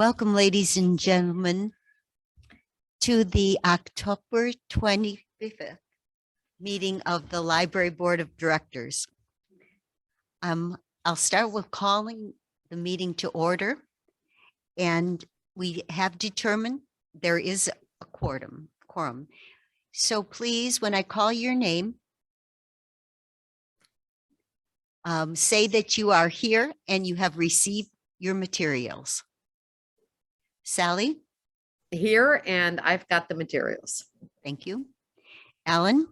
Welcome, ladies and gentlemen, to the October 25th meeting of the Library Board of Directors. I'll start with calling the meeting to order, and we have determined there is a quorum. So please, when I call your name, say that you are here and you have received your materials. Sally? Here, and I've got the materials. Thank you. Alan?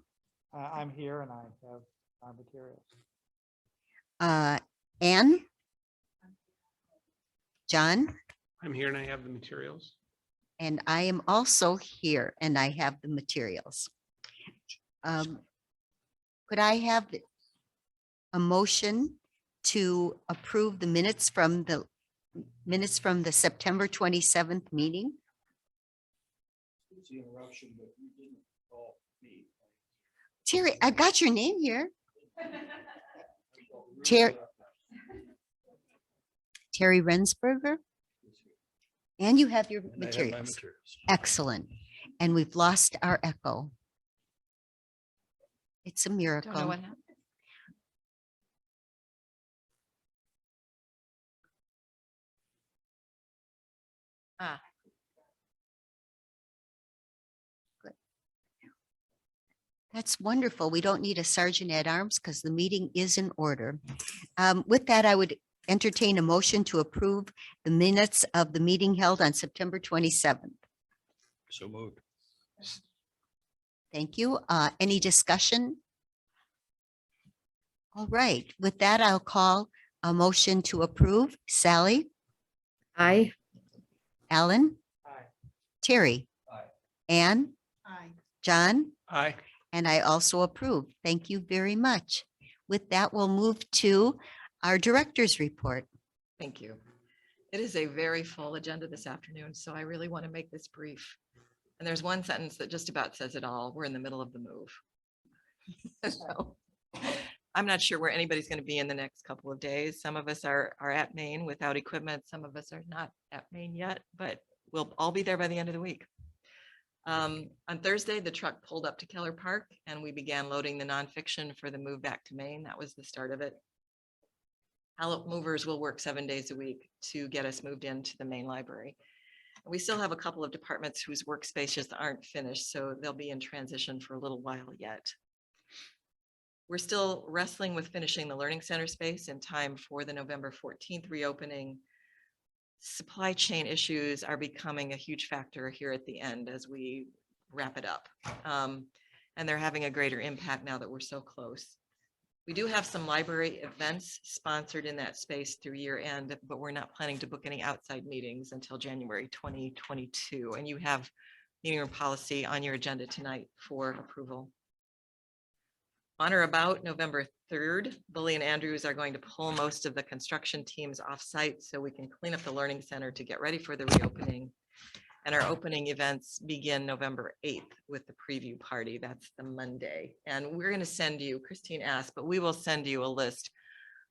I'm here and I have my materials. Anne? John? I'm here and I have the materials. And I am also here and I have the materials. Could I have a motion to approve the minutes from the September 27th meeting? Terry, I've got your name here. Terry Rensberger. And you have your materials. Excellent. And we've lost our echo. It's a miracle. Don't know what happened. That's wonderful. We don't need a sergeant at arms because the meeting is in order. With that, I would entertain a motion to approve the minutes of the meeting held on September 27th. So moved. Thank you. Any discussion? All right. With that, I'll call a motion to approve. Sally? Aye. Alan? Aye. Terry? Aye. Anne? Aye. John? Aye. And I also approve. Thank you very much. With that, we'll move to our director's report. Thank you. It is a very full agenda this afternoon, so I really want to make this brief. And there's one sentence that just about says it all. We're in the middle of the move. So, I'm not sure where anybody's going to be in the next couple of days. Some of us are at Maine without equipment. Some of us are not at Maine yet, but we'll all be there by the end of the week. On Thursday, the truck pulled up to Keller Park and we began loading the nonfiction for the move back to Maine. That was the start of it. Pallet movers will work 7 days a week to get us moved into the main library. We still have a couple of departments whose workspaces aren't finished, so they'll be in transition for a little while yet. We're still wrestling with finishing the Learning Center space in time for the November 14th reopening. Supply chain issues are becoming a huge factor here at the end as we wrap it up. And they're having a greater impact now that we're so close. We do have some library events sponsored in that space through year end, but we're not planning to book any outside meetings until January 2022. And you have meeting room policy on your agenda tonight for approval. On or about November 3rd, Bully and Andrews are going to pull most of the construction teams off site so we can clean up the Learning Center to get ready for the reopening. And our opening events begin November 8th with the preview party. That's the Monday. And we're going to send you, Christine asked, but we will send you a list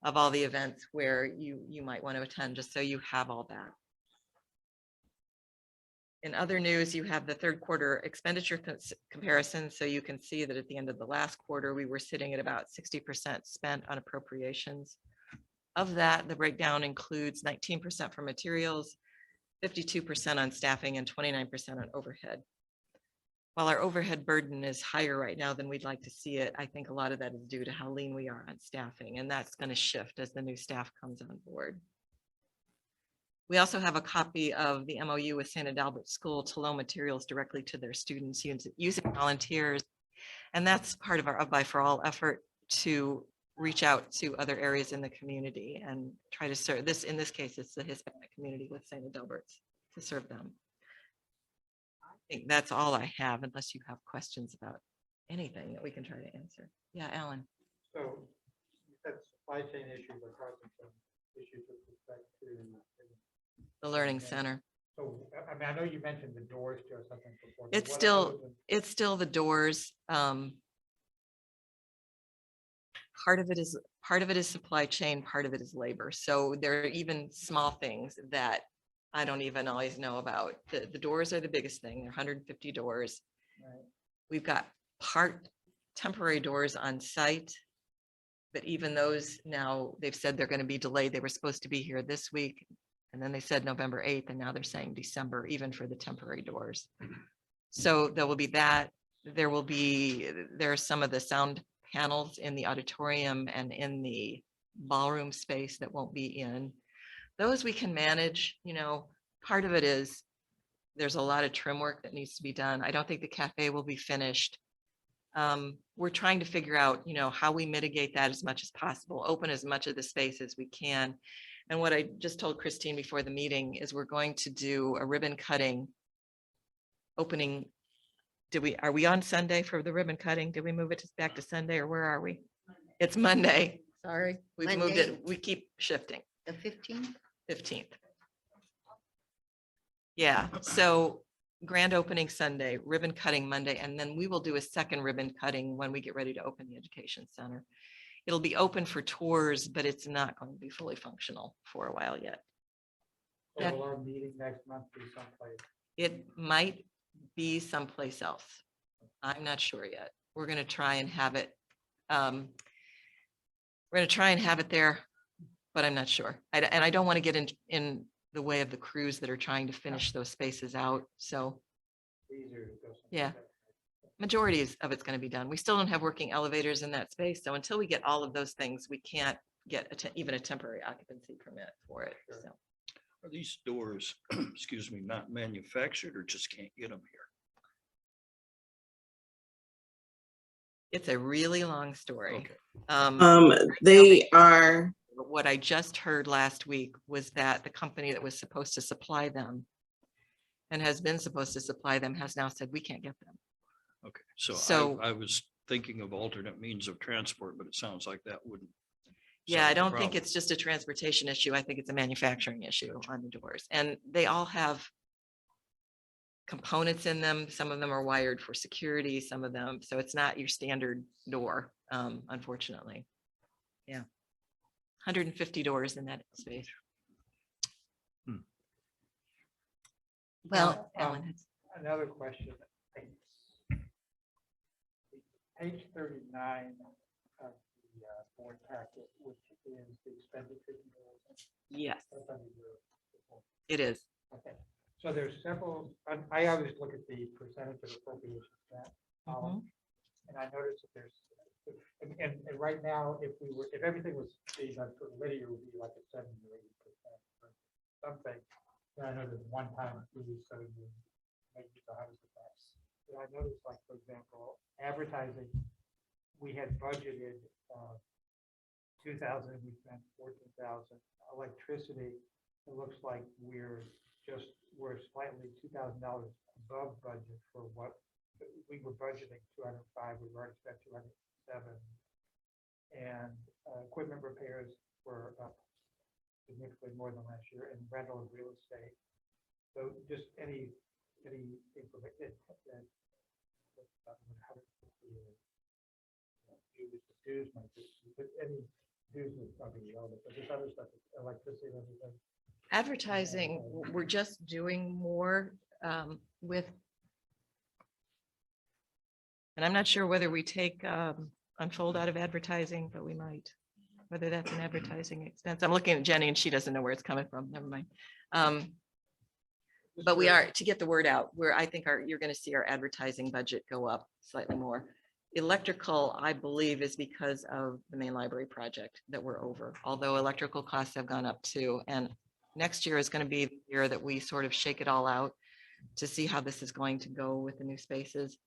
of all the events where you might want to attend, just so you have all that. In other news, you have the third quarter expenditure comparison. So you can see that at the end of the last quarter, we were sitting at about 60% spent on appropriations. Of that, the breakdown includes 19% for materials, 52% on staffing, and 29% on overhead. While our overhead burden is higher right now than we'd like to see it, I think a lot of that is due to how lean we are on staffing, and that's going to shift as the new staff comes on board. We also have a copy of the MOU with St. Adalbert School to loan materials directly to their students using volunteers. And that's part of our Up by For All effort to reach out to other areas in the community and try to serve this. In this case, it's the Hispanic community with St. Adalbert's to serve them. I think that's all I have, unless you have questions about anything that we can try to answer. Yeah, Alan. So you said supply chain issues are causing some issues with respect to The Learning Center. So I mean, I know you mentioned the doors or something before. It's still the doors. Part of it is supply chain, part of it is labor. So there are even small things that I don't even always know about. The doors are the biggest thing. They're 150 doors. Right. We've got temporary doors on site. But even those now, they've said they're going to be delayed. They were supposed to be here this week. And then they said November 8th, and now they're saying December, even for the temporary doors. So there will be that. There are some of the sound panels in the auditorium and in the ballroom space that won't be in. Those we can manage, part of it is there's a lot of trim work that needs to be done. I don't think the cafe will be finished. We're trying to figure out, how we mitigate that as much as possible, open as much of the space as we can. And what I just told Christine before the meeting is we're going to do a ribbon cutting opening. Are we on Sunday for the ribbon cutting? Did we move it back to Sunday, or where are we? It's Monday. Sorry, we've moved Monday. it. We keep shifting. The 15th? 15th. Yeah, so grand opening Sunday, ribbon cutting Monday, and then we will do a second ribbon cutting when we get ready to open the Education Center. It'll be open for tours, but it's not going to be fully functional for a while yet. So That- will our meeting next month be someplace? It might be someplace else. I'm not sure yet. We're going to try and have it. We're going to try and have it there, but I'm not sure. And I don't want to get in the way of the crews that are trying to finish those spaces out. So Easier to go someplace Yeah. else. majority of it's going to be done. We still don't have working elevators in that space. So until we get all of those things, we can't get even a temporary occupancy permit for it. Sure. So Are these doors, excuse me, not manufactured or just can't get them here? it's a really long story. Okay. They are, But what I just heard last week was that the company that was supposed to supply them and has been supposed to supply them has now said, we can't get them. Okay, so So- I was thinking of alternate means of transport, but it sounds like that wouldn't. Yeah, I solve the don't think problem. it's just a transportation issue. I think it's a manufacturing issue on the doors. And they all have components in them. Some of them are wired for security, some of them, so it's not your standard door, unfortunately. Yeah. 150 doors in that space. Well, Alan has- Another question. Page 39 of the board packet, which is the expenditure. Yes, That's under your report. it is. Okay, so there's several, I always look at the percentage of appropriations that column, and I noticed that there's, and right now, if everything was being done for linear, it would be like a 70 or 80% or something. And I know there's one-time fees, so you make it a hundred percent. But I noticed, like, for example, advertising, we had budgeted 2,000, we spent 14,000. Electricity, it looks like we're slightly $2,000 above budget for what we were budgeting 205, we've already spent 207. And equipment repairs were up significantly more than last year, and rental of real estate. So just any information that how dues might be, but any dues is probably relevant, but this other stuff, electricity and everything. Advertising, we're just doing more with. And I'm not sure whether we take Unfold out of advertising, but we might, whether that's an advertising expense. I'm looking at Jenny and she doesn't know where it's coming from. Never mind. But we are, to get the word out, I think you're going to see our advertising budget go up slightly more. Electrical, I believe, is because of the main library project that we're over, although electrical costs have gone up too. And next year is going to be the year that we sort of shake it all out to see how this is going to go with the new spaces.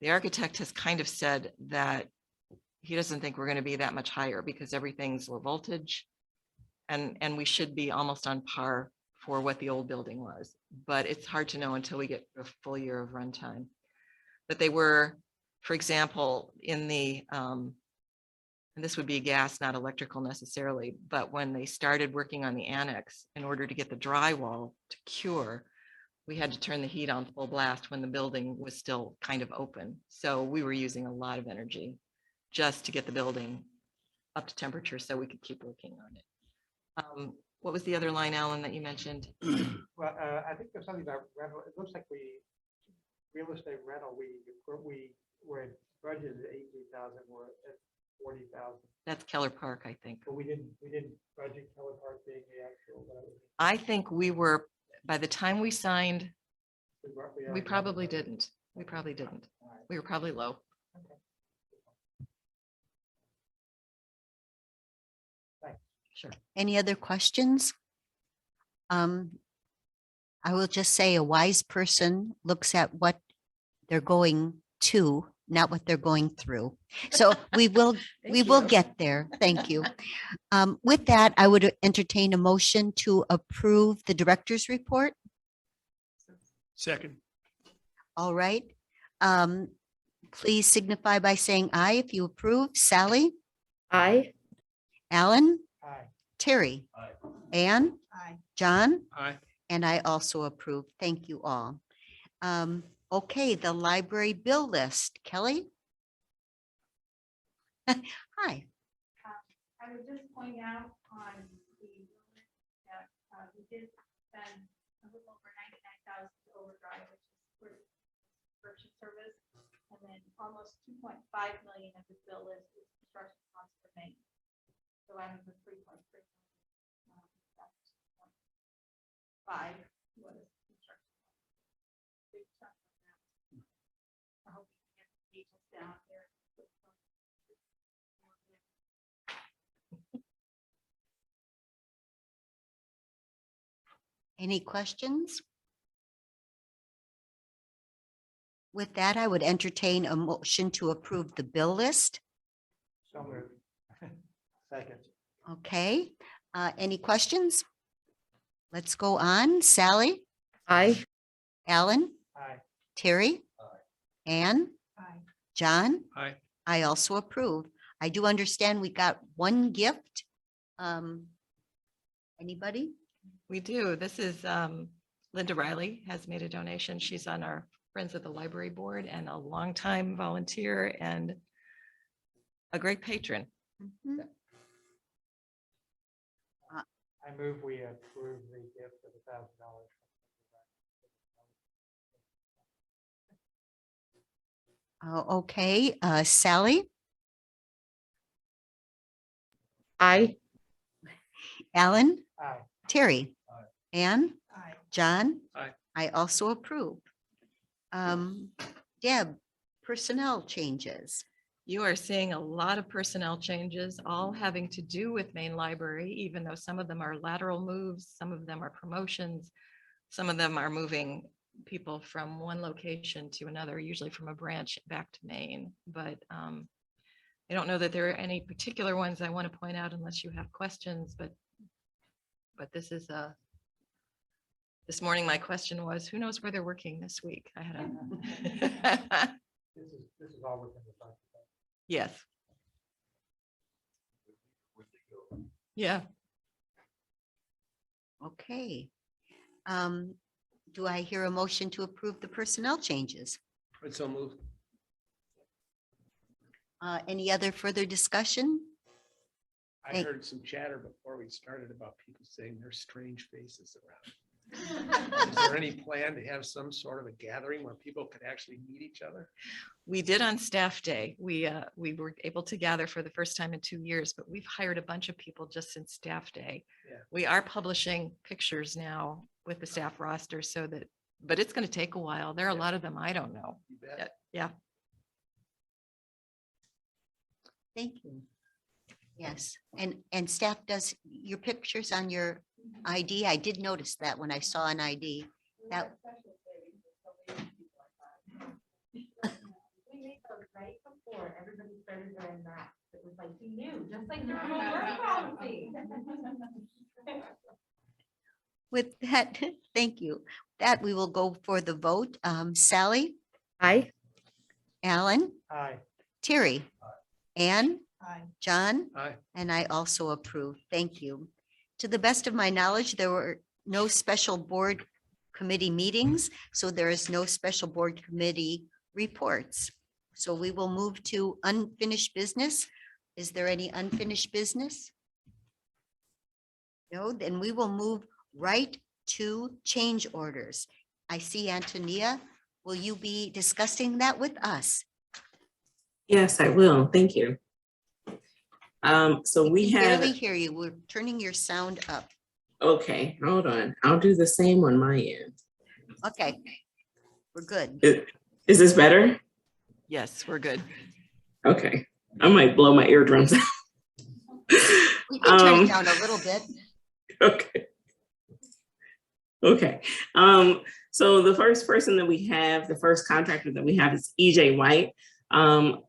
The architect has kind of said that he doesn't think we're going to be that much higher because everything's low voltage. And we should be almost on par for what the old building was, but it's hard to know until we get a full year of runtime. But they were, for example, in the, and this would be gas, not electrical necessarily, but when they started working on the annex, in order to get the drywall to cure, we had to turn the heat on full blast when the building was still kind of open. So we were using a lot of energy just to get the building up to temperature so we could keep working on it. What was the other line, Alan, that you mentioned? Well, I think there's something about rental. It looks like real estate rental, we were budgeted at 18,000, we're at 40,000. That's Keller Park, I think. But we didn't budget Keller Park being the actual. I think we were, by the time we signed, we already probably had it. didn't. We probably didn't. All right. We were probably low. Sure. Any other questions? I will just say a wise person looks at what they're going to, not what they're going through. So we will you. get there. Thank you. With that, I would entertain a motion to approve the director's report. Second. All right. Please signify by saying aye if you approve. Sally, I, Alan, Aye. Terry, Aye. Anne, Aye. John, Aye. and I also approve. Thank you all. Okay, the library bill list. Kelly? Hi. I would just point out on the, that we did spend a little over 99,000 to overdrive, which is for subscription service. And then almost 2.5 million of the bill is construction costs for Maine. So I have a 3.3. That's 2.5 was construction. Big chunk of that. I hope we can get the details down here. Any questions? With that, I would entertain a motion to approve the bill list. So moved. Second. Okay, any questions? Let's go on. Sally, I, Alan, Aye. Terry, Anne, Aye. John, Aye. I also approve. I do understand we got one gift. Anybody? We do. This is Linda Riley has made a donation. She's on our Friends of the Library Board and a longtime volunteer and a great patron. Mhm. I move we approve the gift of $1,000. Okay, Sally, I, Alan, Aye. Terry, Aye. Anne, Aye. John. Aye. I also approve. Deb, personnel changes. You are seeing a lot of personnel changes, all having to do with Main Library, even though some of them are lateral moves, some of them are promotions, some of them are moving people from one location to another, usually from a branch back to Maine. But I don't know that there are any particular ones I want to point out unless you have questions, but this is this morning, my question was, who knows where they're working this week? I had a This is all within the budget. yes. Yeah. Okay. Do I hear a motion to approve the personnel changes? I'd so move. Any other further discussion? I Thank- heard some chatter before we started about people saying there's strange faces around. Is there any plan to have some sort of a gathering where people could actually meet each other? We did on staff day. We were able to gather for the first time in 2 years, but we've hired a bunch of people just since staff day. Yeah. We are publishing pictures now with the staff roster so that, but it's going to take a while. There are a lot of them I don't know. You bet. Yeah. Thank you. Yes, and staff does your pictures on your ID. I did notice that when I saw an ID. That, We made those right before everybody started doing that. It was like, you knew, just like the remote work policy. with that, thank you. That we will go for the vote. Sally, I, Alan, Aye. Terry, Anne, Aye. John, Aye. and I also approve. Thank you. To the best of my knowledge, there were no special board committee meetings, so there is no special board committee reports. So we will move to unfinished business. Is there any unfinished business? No, then we will move right to change orders. I see Antonia. Will you be discussing that with us? Yes, I will. Thank you. So we can have, barely hear you. We're turning your sound up. okay, hold on. I'll do the same on my end. Okay, we're good. Is this better? Yes, we're good. Okay, I might blow my eardrums out. We can turn it down a little bit. Okay. Okay. So the first person that we have, the first contractor that we have is EJ White.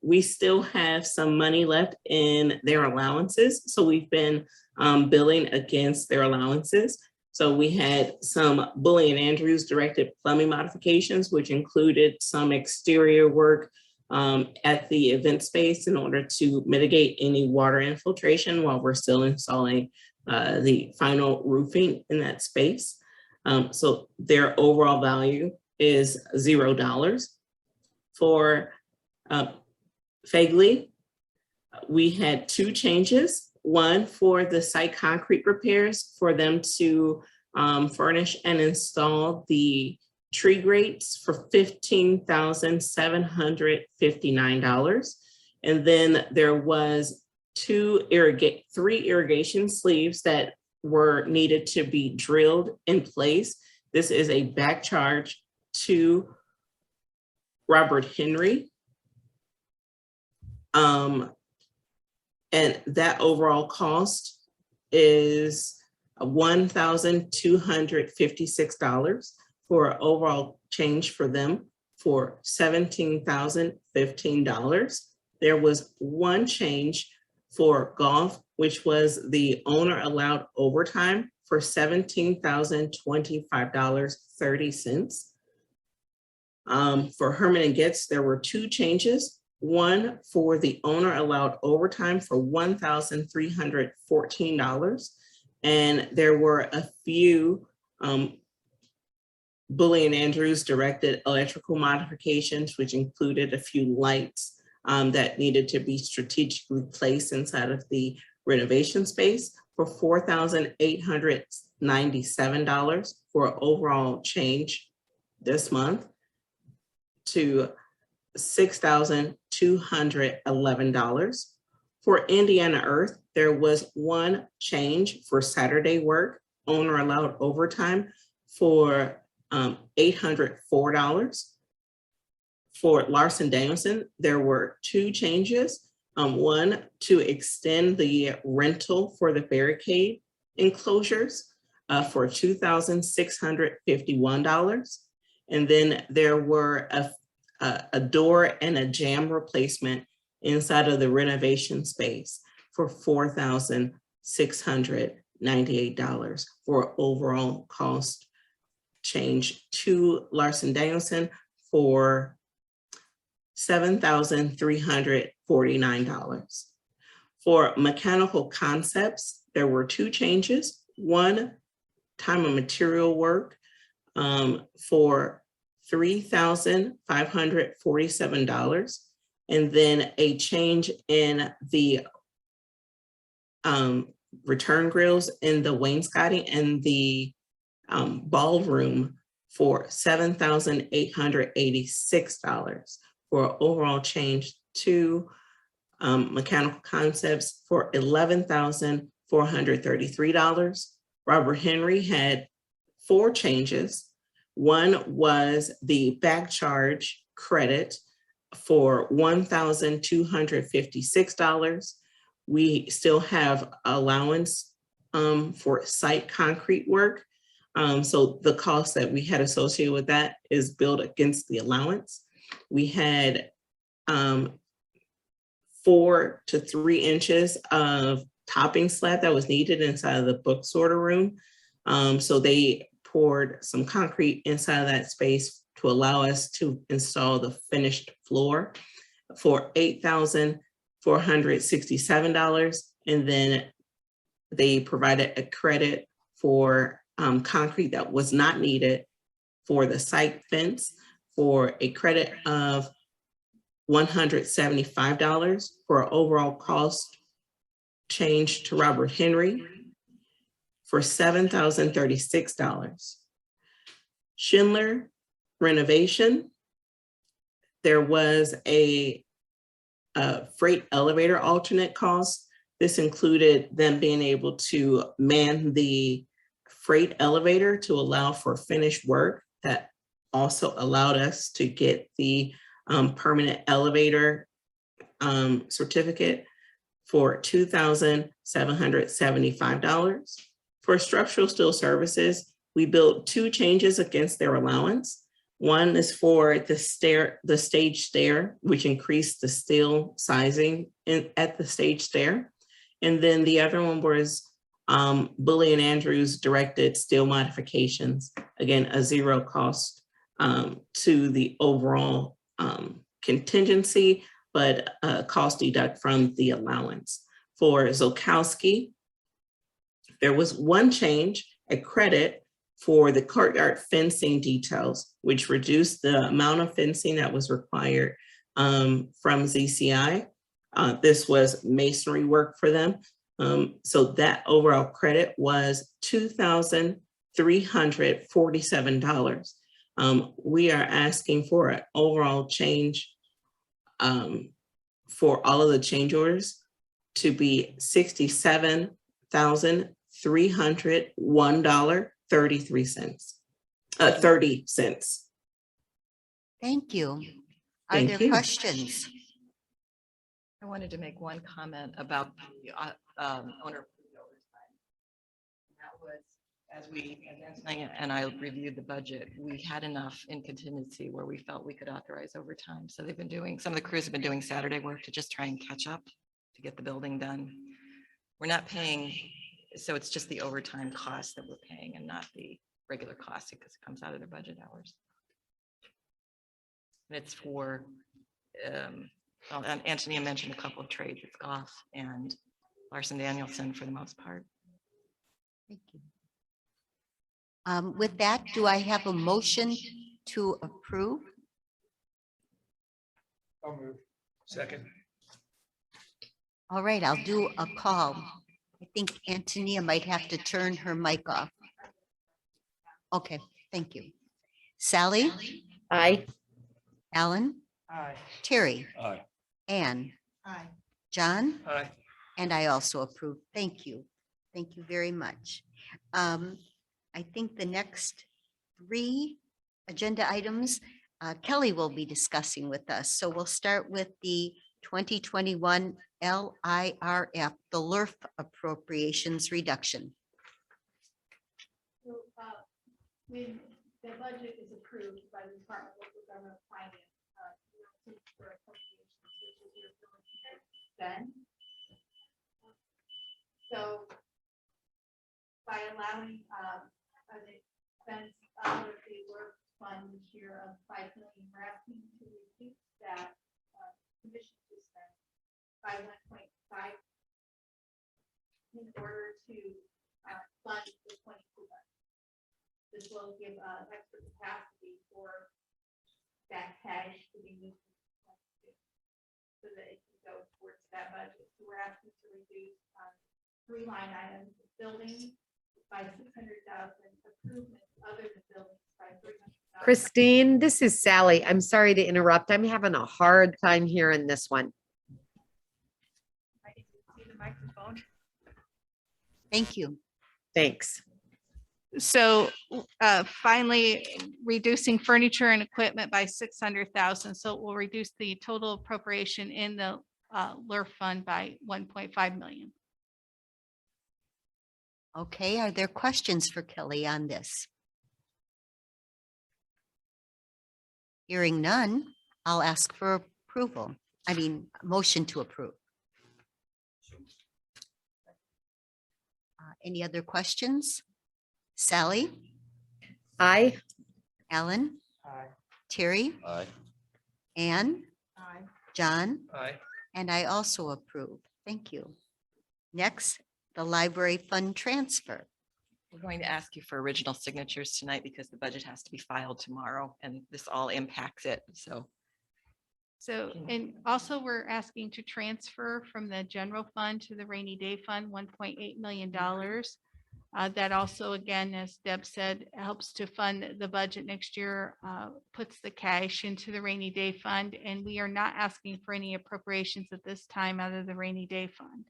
We still have some money left in their allowances. So we've been billing against their allowances. So we had some Bully and Andrews directed plumbing modifications, which included some exterior work at the event space in order to mitigate any water infiltration while we're still installing the final roofing in that space. So their overall value is $0. For Fagley, we had two changes. One for the site concrete repairs for them to furnish and install the tree grates for $15,759. And then there was three irrigation sleeves that were needed to be drilled in place. This is a back charge to Robert Henry. And that overall cost is $1,256 for an overall change for them for $17,015. There was one change for golf, which was the owner allowed overtime for $17,025.30. For Herman and Getz, there were two changes. One for the owner allowed overtime for $1,314. And there were a few Bully and Andrews directed electrical modifications, which included a few lights that needed to be strategically placed inside of the renovation space for $4,897 for an overall change this month to $6,211. For Indiana Earth, there was one change for Saturday work, owner allowed overtime for $804. For Larson Danielson, there were two changes. One to extend the rental for the barricade enclosures for $2,651. And then there were a door and a jamb replacement inside of the renovation space for $4,698 for overall cost change to Larson Danielson for $7,349. For Mechanical Concepts, there were two changes. One, time and material work for $3,547. And then a change in the return grills in the wainscoting and the ballroom for $7,886 for an overall change to Mechanical Concepts for $11,433. Robert Henry had four changes. One was the back charge credit for $1,256. We still have allowance for site concrete work. So the cost that we had associated with that is billed against the allowance. We had 4 to 3 inches of topping slab that was needed inside of the book sorter room. So they poured some concrete inside of that space to allow us to install the finished floor for $8,467. And then they provided a credit for concrete that was not needed for the site fence for a credit of $175 for an overall cost change to Robert Henry for $7,036. Schindler renovation, there was a freight elevator alternate cost. This included them being able to man the freight elevator to allow for finished work. That also allowed us to get the permanent elevator certificate for $2,775. For structural steel services, we built 2 changes against their allowance. One is for the stage stair, which increased the steel sizing at the stage stair. And then the other one was Bully and Andrews directed steel modifications. Again, a 0 cost to the overall contingency, but cost deduct from the allowance. For Zolkowski, there was 1 change, a credit for the courtyard fencing details, which reduced the amount of fencing that was required from ZCI. This was masonry work for them. So that overall credit was $2,347. We are asking for an overall change for all of the change orders to be $67,301.30. Thank you. Are Thank there you. questions? I wanted to make one comment about the owner. That was, as Anthony and I reviewed the budget, we had enough in contingency where we felt we could authorize overtime. So they've been doing, some of the crews have been doing Saturday work to just try and catch up to get the building done. We're not paying, so it's just the overtime cost that we're paying and not the regular cost because it comes out of their budget hours. And it's for, well, and Anthony mentioned a couple of trades, it's Goff and Larson Danielson for the most part. Thank you. With that, do I have a motion to approve? I'll move. Second. All right, I'll do a call. I think Antonia might have to turn her mic off. Okay, thank you. Sally, Aye. Alan, Aye. Terry, Aye. Ann, Aye. John, Aye. and I also approve. Thank you. Thank you very much. I think the next 3 agenda items, Kelly will be discussing with us. So we'll start with the 2021 LIRF, the LIRF appropriations reduction. So, when the budget is approved by the Department of Local Government Finance, you know, for appropriations, which is your ability to spend. So by allowing an expense out of the work fund this year of $5 million, we're asking to reduce that commission to spend by 1.5 in order to fund the 22 budget. This will give extra capacity for that cash to be used so that it can go towards that budget. So we're asking to reduce 3 line items: building by 600,000, improvements other than buildings by 300,000. Christine, this is Sally. I'm sorry to interrupt. I'm having a hard time hearing this one. I can see the microphone. Thank you. Thanks. So finally, reducing furniture and equipment by 600,000. So it will reduce the total appropriation in the LIRF fund by 1.5 million. Okay, are there questions for Kelly on this? Hearing none, I'll ask for approval. I mean, motion to approve. Any other questions? Sally, Aye. Alan, Aye. Terry, Aye. Ann, Aye. John, Aye. and I also approve. Thank you. Next, the library fund transfer. We're going to ask you for original signatures tonight because the budget has to be filed tomorrow and this all impacts it. So So, and also we're asking to transfer from the general fund to the rainy day fund, $1.8 million. That also, again, as Deb said, helps to fund the budget next year, puts the cash into the rainy day fund, and we are not asking for any appropriations at this time out of the rainy day fund.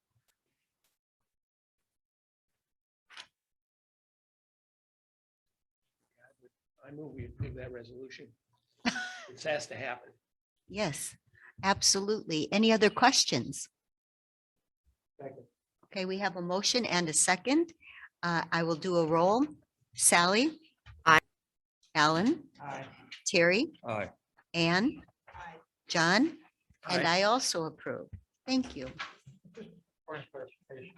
I move we approve that resolution. This has to happen. Yes, absolutely. Any other questions? Second. Okay, we have a motion and a second. I will do a roll. Sally? Aye. Alan? Aye. Terry? Aye. Ann? John? And Aye. I also approve. Thank you. Point of clarification.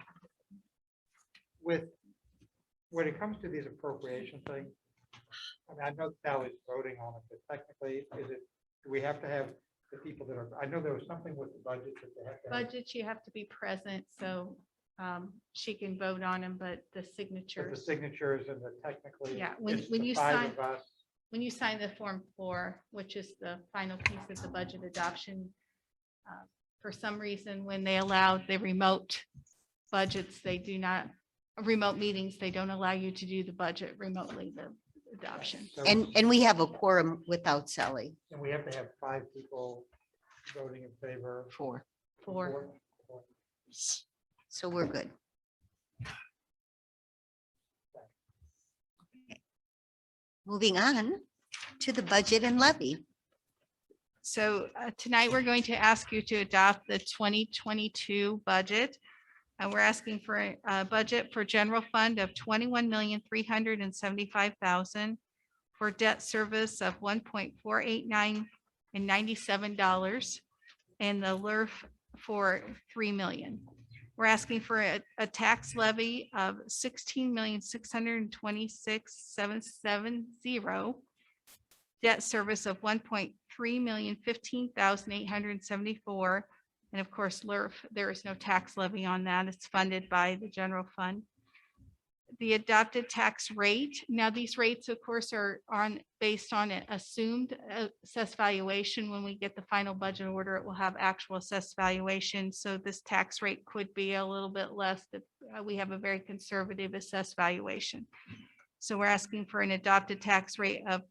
When it comes to these appropriation things, I mean, I know Sally's voting on it, but technically, do we have to have the people that are, I know there was something with the budget that they have to have. Budgets, you have to be present, so she can vote on them, but the But the signatures, signatures and the technically. Yeah, when it's you the five sign- of us. when you sign the Form 4, which is the final piece of the budget adoption, for some reason, when they allow the remote budgets, they do not, remote meetings, they don't allow you to do the budget remotely, the adoption. So- And we have a quorum without Sally. And we have to have 5 people voting in favor. Four. For, So we're good. Moving on to the budget and levy. so tonight we're going to ask you to adopt the 2022 budget. And we're asking for a budget for general fund of 21,375,000, for debt service of $1.489 and $97, and the LERF for $3 million. We're asking for a tax levy of $16,626,770, debt service of $1.3,015,874, and of course, LERF, there is no tax levy on that. It's funded by the general fund. The adopted tax rate. Now, these rates, of course, are based on an assumed assessed valuation. When we get the final budget order, it will have actual assessed valuation. So this tax rate could be a little bit less. We have a very conservative assessed valuation. So we're asking for an adopted tax rate of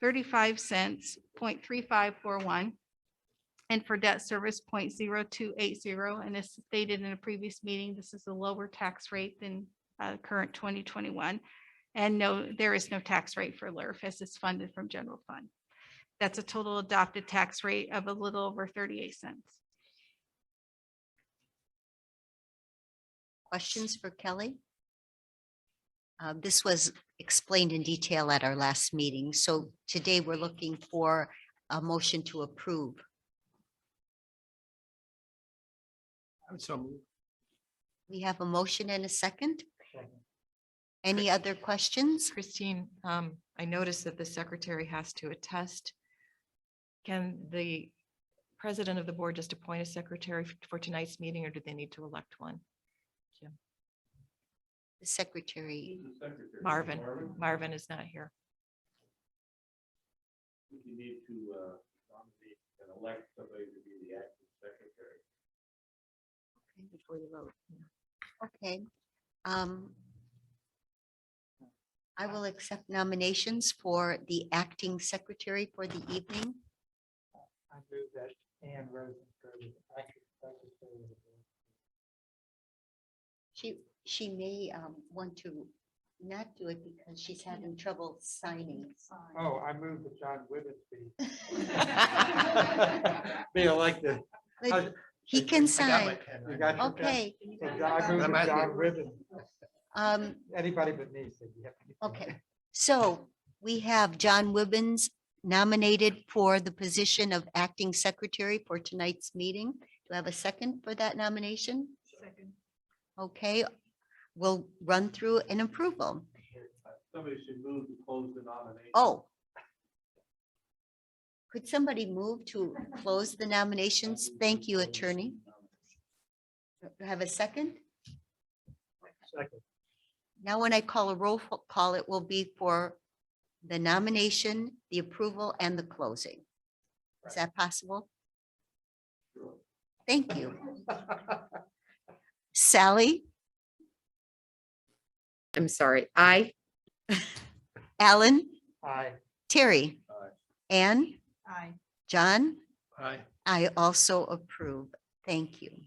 35 cents, 0.3541. And for debt service, 0.0280. And as stated in a previous meeting, this is a lower tax rate than current 2021. And no, there is no tax rate for LERF as it's funded from general fund. That's a total adopted tax rate of a little over 38 cents. Questions for Kelly? This was explained in detail at our last meeting. So today we're looking for a motion to approve. I would so move. We have a motion and a second. Second. Any other questions? Christine, I noticed that the secretary has to attest. Can the president of the board just appoint a secretary for tonight's meeting, or do they need to elect one? The secretary. Marvin is not here. You need to nominate and elect somebody to be the acting secretary. Before you vote. Okay. I will accept nominations for the acting secretary for the evening. I move that Ann Rosenberg is acting secretary of the board. She may want to not do it because she's having trouble signing. Oh, I move that John Wibbett be. Be elected. But he can I got my sign. pen You right got now. your pen? Okay. So I move that John Wibbett, Um, anybody but me said you have to. okay. So we have John Wibbens nominated for the position of acting secretary for tonight's meeting. Do I have a second for that nomination? Second. Okay, we'll run through an approval. Somebody should move to close the nomination. Oh. Could somebody move to close the nominations? Thank you, attorney. Do I have a second? Second. Now, when I call a roll call, it will be for the nomination, the approval, and the closing. Is that possible? Thank you. Sally? I'm sorry, aye. Alan, Aye. Terry, Aye. Anne, Aye. John. Aye. I also approve. Thank you.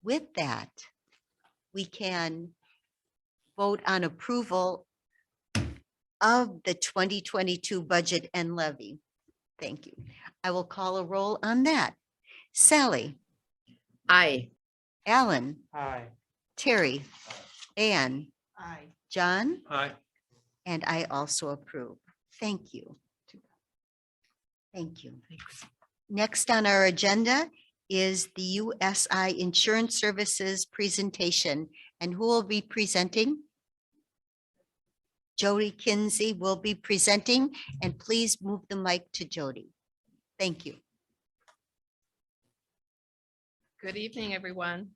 With that, we can vote on approval of the 2022 budget and levy. Thank you. I will call a roll on that. Sally, Aye. Alan, Aye. Terry, Ann, Aye. John, Aye. and I also approve. Thank you. Thank you. Next on our agenda is the USI Insurance Services presentation. And who will be presenting? Jody Kinsey will be presenting, and please move the mic to Jody. Thank you. Good evening, everyone.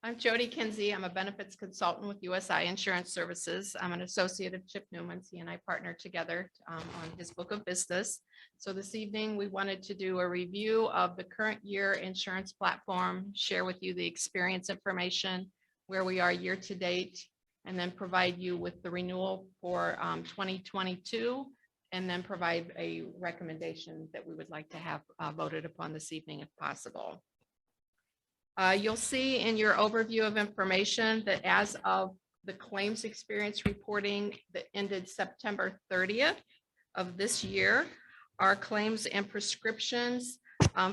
I'm Jody Kinsey. I'm a benefits consultant with USI Insurance Services. I'm an associate of Chip Newman. He and I partner together on his book of business. So this evening, we wanted to do a review of the current year insurance platform, share with you the experience information, where we are year to date, and then provide you with the renewal for 2022, and then provide a recommendation that we would like to have voted upon this evening if possible. You'll see in your overview of information that as of the claims experience reporting that ended September 30th of this year, our claims and prescriptions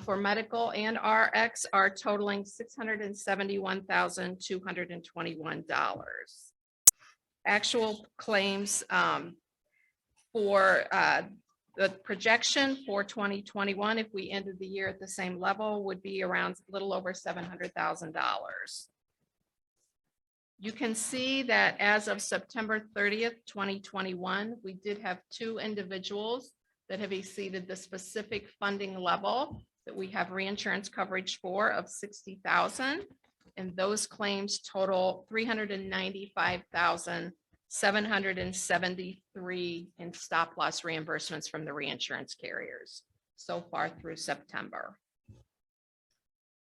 for medical and RX are totaling $671,221. Actual claims for the projection for 2021, if we ended the year at the same level, would be around a little over $700,000. You can see that as of September 30th, 2021, we did have 2 individuals that have exceeded the specific funding level that we have reinsurance coverage for of $60,000. And those claims total $395,773 in stop loss reimbursements from the reinsurance carriers so far through September.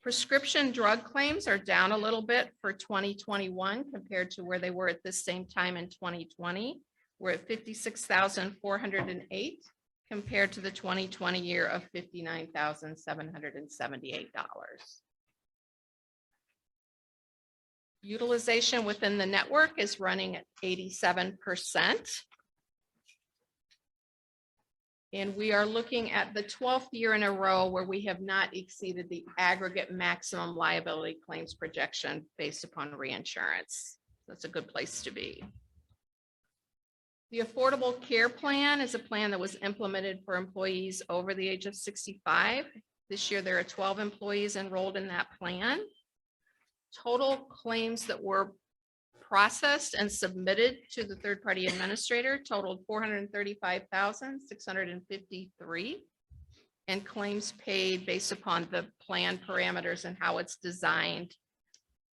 Prescription drug claims are down a little bit for 2021 compared to where they were at this same time in 2020. We're at 56,408 compared to the 2020 year of $59,778. Utilization within the network is running at 87%. And we are looking at the 12th year in a row where we have not exceeded the aggregate maximum liability claims projection based upon reinsurance. That's a good place to be. The Affordable Care Plan is a plan that was implemented for employees over the age of 65. This year, there are 12 employees enrolled in that plan. Total claims that were processed and submitted to the third-party administrator totaled 435,653, and claims paid based upon the plan parameters and how it's designed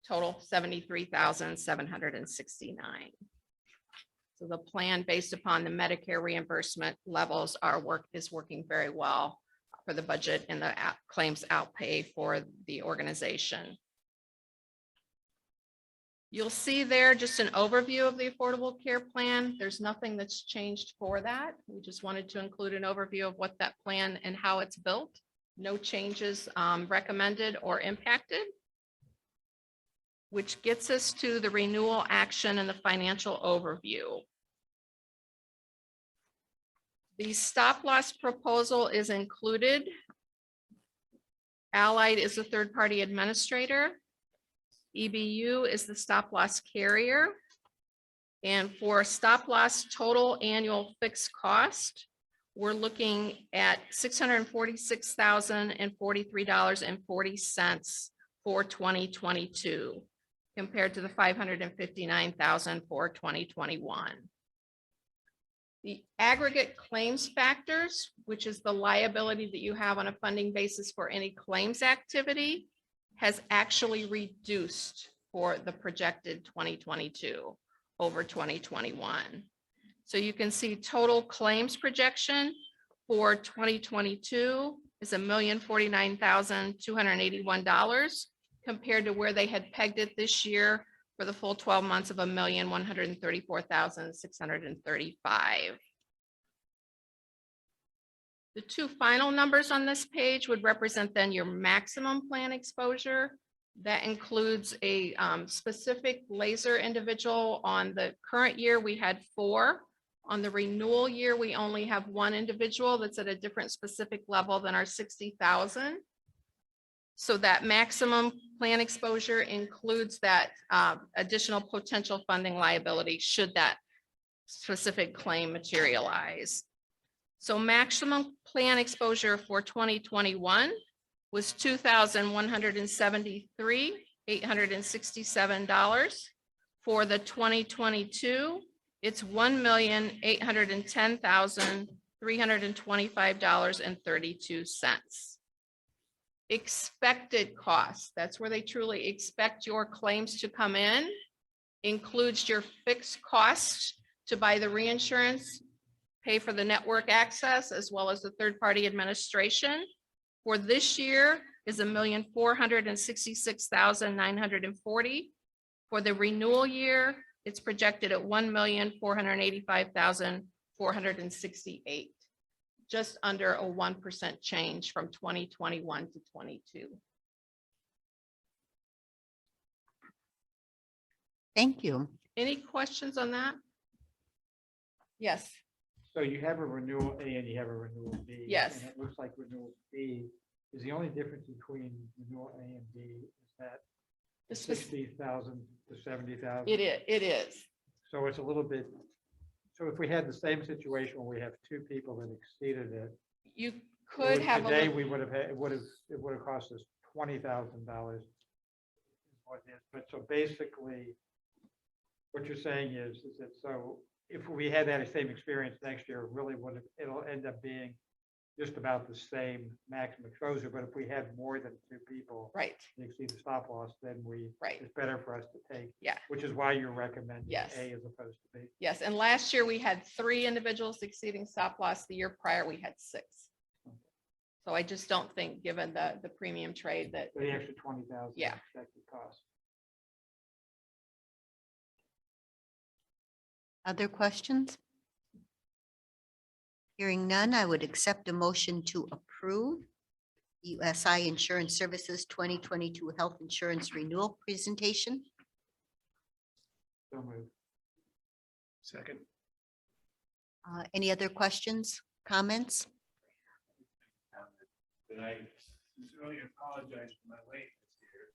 total 73,769. So the plan based upon the Medicare reimbursement levels is working very well for the budget and the claims outpay for the organization. You'll see there just an overview of the Affordable Care Plan. There's nothing that's changed for that. We just wanted to include an overview of what that plan and how it's built. No changes recommended or impacted, which gets us to the renewal action and the financial overview. The stop loss proposal is included. Allied is a third-party administrator. EBU is the stop loss carrier. And for stop loss total annual fixed cost, we're looking at $646,043.40 for 2022 compared to the $559,000 for 2021. The aggregate claims factors, which is the liability that you have on a funding basis for any claims activity, has actually reduced for the projected 2022 over 2021. So you can see total claims projection for 2022 is $1,049,281 compared to where they had pegged it this year for the full 12 months of $1,134,635. The two final numbers on this page would represent then your maximum plan exposure. That includes a specific laser individual. On the current year, we had 4. On the renewal year, we only have 1 individual that's at a different specific level than our 60,000. So that maximum plan exposure includes that additional potential funding liability should that specific claim materialize. So maximum plan exposure for 2021 was $2,173,867. For the 2022, it's $1,810,325.32. Expected costs, that's where they truly expect your claims to come in, includes your fixed costs to buy the reinsurance, pay for the network access, as well as the third-party administration. For this year is $1,466,940. For the renewal year, it's projected at $1,485,468, just under a 1% change from 2021 to 22. Thank you. Any questions on that? Yes. So you have a renewal A and you have a renewal B. Yes. And it looks like renewal B is the only difference between renewal A and B is that The spec- 60,000 to 70,000. It is. So it's a little bit, so if we had the same situation where we have 2 people that exceeded it. You could have a Today, little- we would have had, it would have cost us $20,000. But so basically, what you're saying is that so if we had that same experience next year, it really would have, it'll end up being just about the same maximum exposure. But if we had more than 2 people right. that exceed the stop loss, then Right. it's better for us to take. Yeah. Which is why you're recommending Yes. A as opposed to B. Yes, and last year we had 3 individuals exceeding stop loss. The year prior, we had 6. So I just don't think, given the premium trade, that, For the extra 20,000. Yeah. Expected cost. Other questions? Hearing none, I would accept a motion to approve USI Insurance Services 2022 Health Insurance Renewal Presentation. So moved. Second. Any other questions, comments? And I sincerely apologize for my lateness here.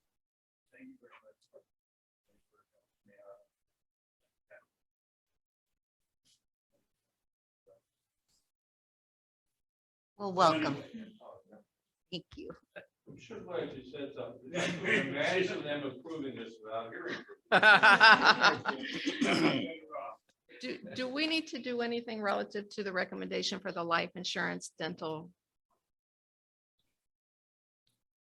Thank you very much. Well, welcome. Thank you. I'm sure glad you said something. I can imagine them approving this without hearing. do we need to do anything relative to the recommendation for the life insurance, dental?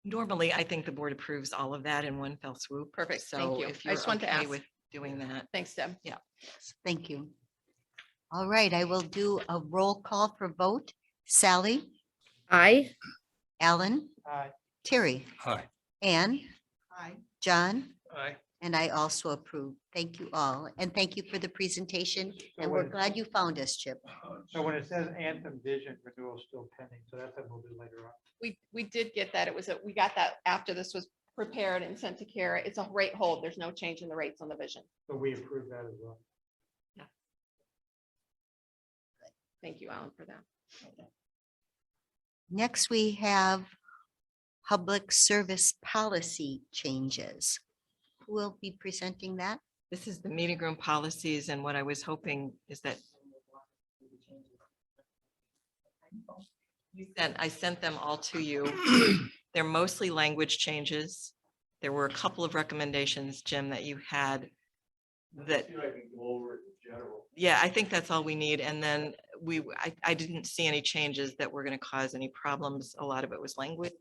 Normally, I think the board approves all of that in one fell swoop. Perfect, thank So you. if I you're just wanted to okay ask. with doing that. Thanks, Deb. Thank you. All right, I will do a roll call for vote. Sally, Aye. Alan, Aye. Terry, Hi. Ann, Aye. John, Aye. and I also approve. Thank you all. And thank you for the presentation. So And we're when- glad you found us, Chip. So when it says Anthem Vision renewal still pending, so that's what we'll do later on. We did get that. It was, we got that after this was prepared and sent to Kara. It's a rate hold. There's no change in the rates on the vision. So we approve that as well. Thank you, Alan, for that. Next, we have public service policy changes. Who will be presenting that? This is the meeting room policies, and what I was hoping is that I sent them all to you. They're mostly language changes. There were a couple of recommendations, Jim, that you had that, See if I can go over it in general. yeah, I think that's all we need. And then I didn't see any changes that were going to cause any problems. A lot of it was language.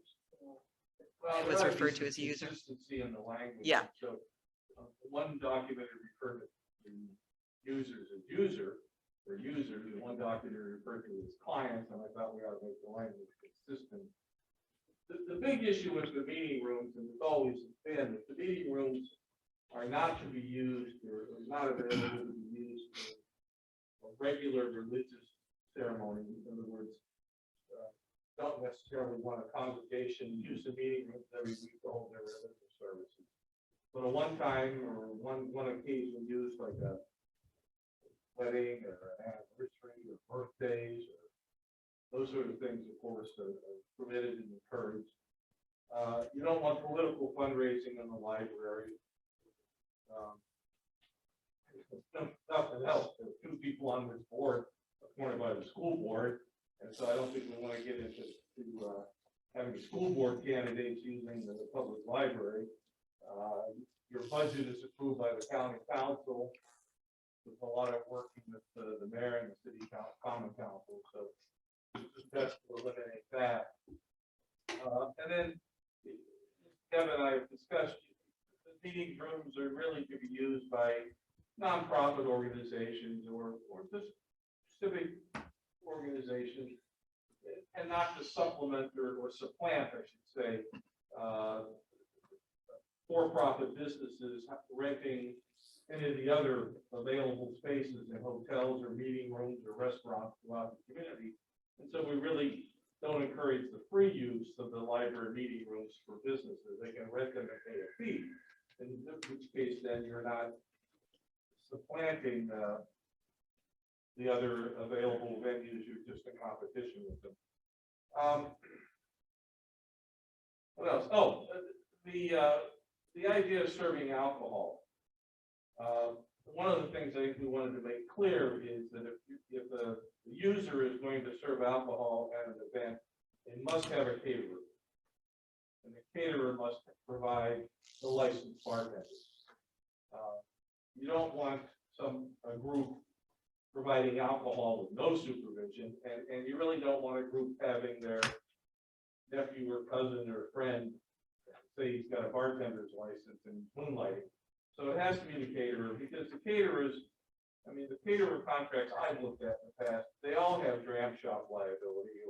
Well, It was there referred is to as user. Consistency in the language. Yeah. So one document referred to users as user or users, and one document referred to as clients, and I thought we ought to make the language consistent. The big issue with the meeting rooms, and it's always been, that the meeting rooms are not to be used or not available to be used for a regular religious ceremony. In other words, don't necessarily want a congregation use the meeting rooms every week to hold their religious services. But a one-time or one occasion used like a wedding or an anniversary or birthdays or those sort of things, of course, are permitted and encouraged. You don't want political fundraising in the library. Nothing else. There are 2 people on this board appointed by the school board, and so I don't think we want to get into having school board candidates using the public library. Your budget is approved by the county council. There's a lot of working with the mayor and the city common council, so it's best to eliminate that. And then Kevin and I have discussed the meeting rooms are really to be used by nonprofit organizations or just civic organizations, and not to supplement or supplant, I should say, for-profit businesses renting any of the other available spaces in hotels or meeting rooms or restaurants throughout the community. And so we really don't encourage the free use of the library meeting rooms for businesses. They can rent them and pay a fee, in which case then you're not supplanting the other available venues. You're just in competition with them. What else? Oh, the idea of serving alcohol. One of the things I think we wanted to make clear is that if the user is going to serve alcohol at an event, they must have a caterer. And the caterer must provide the licensed bartender. You don't want a group providing alcohol with no supervision, and you really don't want a group having their nephew or cousin or friend say he's got a bartender's license and moonlighting. So it has to be the caterer, because the caterers, I mean, the caterer contracts I've looked at in the past, they all have dram shop liability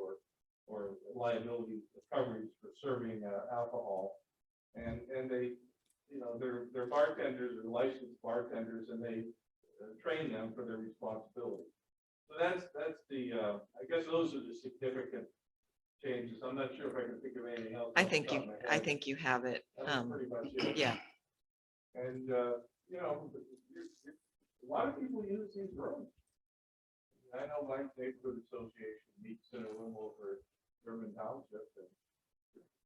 or liability coverage for serving alcohol, and they, you know, they're bartenders or licensed bartenders, and they train them for their responsibility. So that's the I guess those are the significant changes. I'm not sure if I can think of anything else. I think you have it. Pretty much it. Yeah. And you know, a lot of people use these rooms. I know my neighborhood association meets in a room over at German Township, and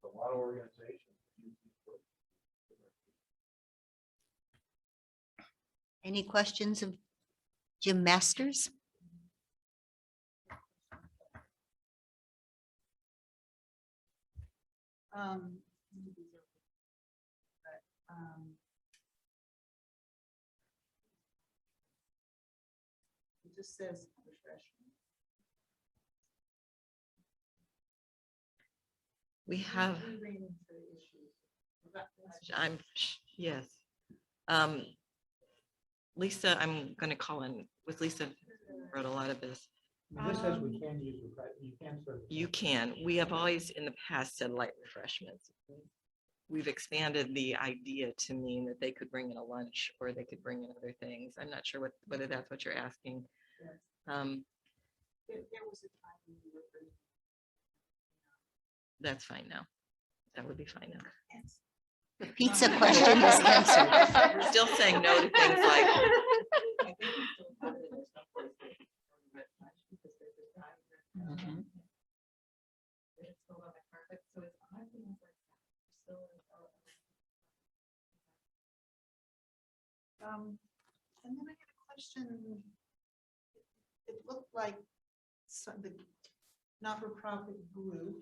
a lot of organizations use these rooms. Any questions of Jim Masters? It just says refreshment. We have, yes. Lisa, I'm going to call in with Lisa, wrote a lot of this. This says we can use, you can serve. You can. We have always in the past said light refreshments. We've expanded the idea to mean that they could bring in a lunch or they could bring in other things. I'm not sure whether that's what you're asking. Yes. There was a time when we were bringing. That's fine now. That would be fine now. Yes. The pizza question is answered. We're still saying no to things like. Mhm. And then I had a question. It looked like the not-for-profit group.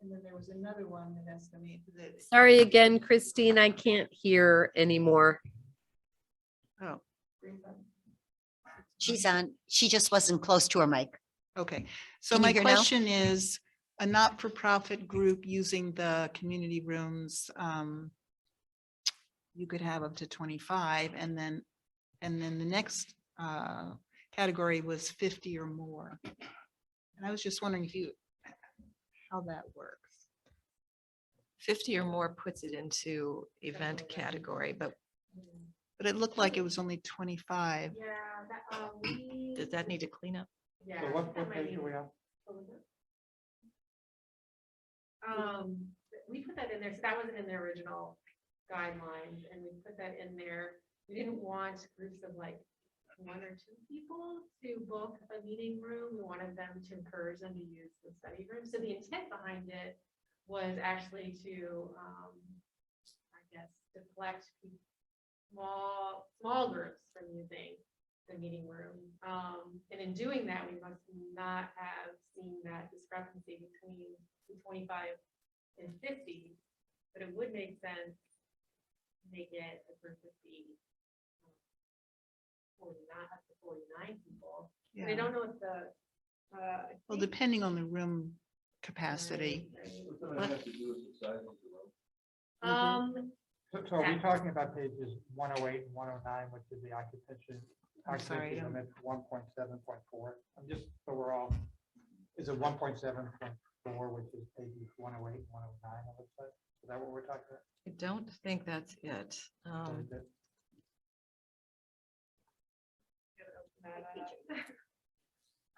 And then there was another one that estimated that. Sorry again, Christine, I can't hear anymore. Oh. She's on, she just wasn't close to her mic. Okay, so Can you my hear now? question is, a not-for-profit group using the community rooms, you could have up to 25, and then the next category was 50 or more. And I was just wondering how that works. 50 or more puts it into event category, but But it looked like it was only 25. Yeah, that, we. does that need to clean up? Yeah. So I what think that might page be- are we on? We put that in there, so that wasn't in the original guidelines, and we put that in there. We didn't want groups of like 1 or 2 people to book a meeting room. We wanted them to encourage them to use the study room. So the intent behind it was actually to, I guess, deflect small groups from using the meeting room. And in doing that, we must not have seen that discrepancy between the 25 and 50, but it would make sense to make it a group of the 49, up to 49 people. But I Yeah. don't know if the, I Well, think- depending on the room capacity. Right, right. What's that have to do with the size of the room? So are we talking about pages 108 and 109, which is the occupancy sorry, limit 1.7.4? I'm just, so we're all, is it 1.7.4, which is pages 108 and 109, it looks like? Is that what we're talking about? I don't think that's it. Or is it-